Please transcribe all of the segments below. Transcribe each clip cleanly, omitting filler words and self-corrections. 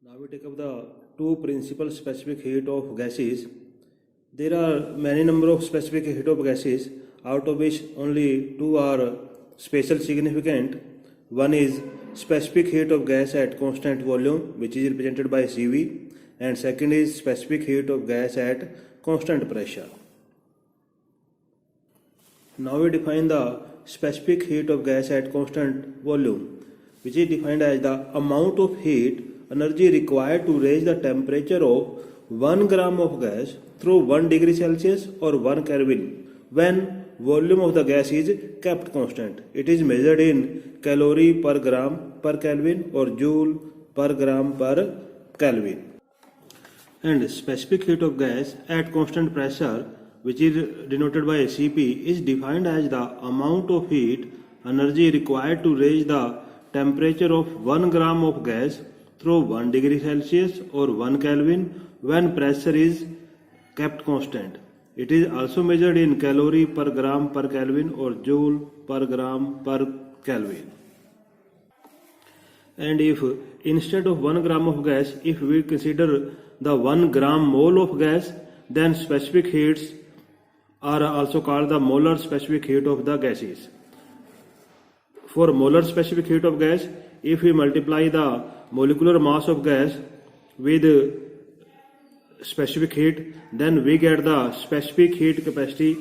Now we take up the two principal specific heat of gases. There are many number of specific heat of gases, out of which only two are special significant. One is specific heat of gas at constant volume, which is represented by Cv, and second is specific heat of gas at constant pressure. Now we define the specific heat of gas at constant volume, which is defined as the amount of heat energy required to raise the temperature of 1 gram of gas through 1 degree Celsius or 1 Kelvin when volume of the gas is kept constant. It is measured in calorie per gram per Kelvin or joule per gram per Kelvin. And specific heat of gas at constant pressure, which is denoted by Cp, is defined as the amount of heat energy required to raise the temperature of 1 gram of gas through 1 degree Celsius or 1 Kelvin when pressure is kept constant. It is also measured in calorie per gram per Kelvin or joule per gram per Kelvin. And if instead of 1 gram of gas, if we consider the 1 gram mole of gas, then specific heats are also called the molar specific heat of the gases. For molar specific heat of gas, if we multiply the molecular mass of gas with specific heat, then we get the specific heat capacity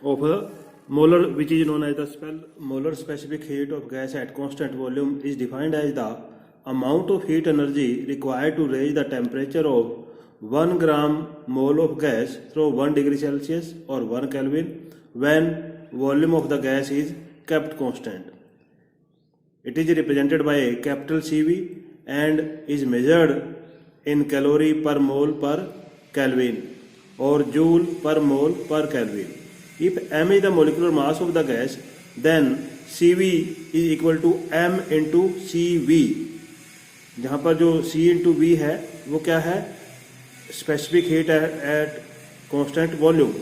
of a molar, which is known as the molar specific heat of gas at constant volume, is defined as the amount of heat energy required to raise the temperature of 1 gram mole of gas through 1 degree Celsius or 1 Kelvin when volume of the gas is kept constant. It is represented by a capital Cv and is measured in calorie per mole per Kelvin or joule per mole per Kelvin. If m is the molecular mass of the gas, then Cv is equal to m into Cv. जहाँ पर जो C into V है वो क्या है, specific heat at constant volume,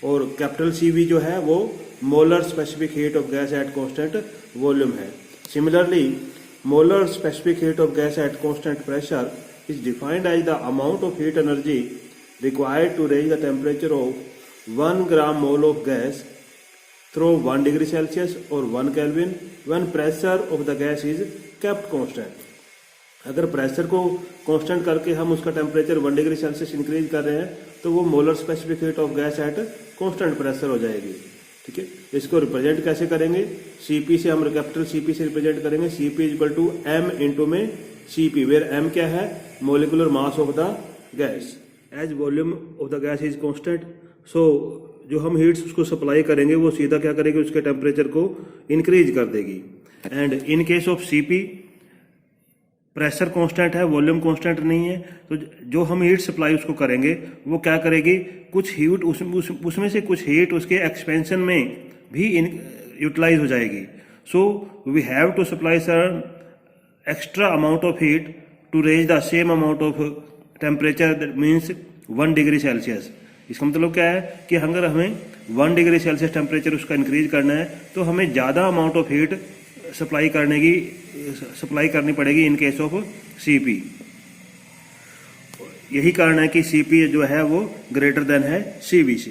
और capital CV जो है वो molar specific heat of gas at constant volume है. Similarly molar specific heat of gas at constant pressure is defined as the amount of heat energy required to raise the temperature of 1 gram mole of gas through 1 degree Celsius or 1 Kelvin when pressure of the gas is kept constant. अगर pressure को constant करके हम उसका temperature 1 degree Celsius increase कर रहे हैं तो वो molar specific heat of gas at constant pressure हो जाएगी. ठीक है, इसको रिप्रेजेंट कैसे करेंगे, Cp से हम कैपिटल Cp से रिप्रेजेंट करेंगे. Cp is equal to m into में Cp, वेयर m क्या है, molecular mass of the gas. As volume of the gas is constant, so जो हम हीट्स उसको सप्लाई करेंगे वो सीधा क्या करेगी, उसके टेम्परेचर को इंक्रीज कर देगी. And in case of Cp pressure constant है, वॉल्यूम कांस्टेंट नहीं है, तो जो हम हीट सप्लाई उसको करेंगे वो क्या करेगी, कुछ हीट उसमें से कुछ हीट उसके एक्सपेंशन में भी यूटिलाइज हो जाएगी. So we have to supply sir extra amount of heat to raise the same amount of temperature, that means 1 degree Celsius. इसका मतलब क्या है कि अगर हमें 1 डिग्री सेल्सियस टेम्परेचर उसका इंक्रीज करना है तो हमें ज़्यादा अमाउंट ऑफ हीट सप्लाई करनी पड़ेगी इन केस ऑफ Cp. यही कारण है कि Cp जो है वो ग्रेटर देन है Cv से.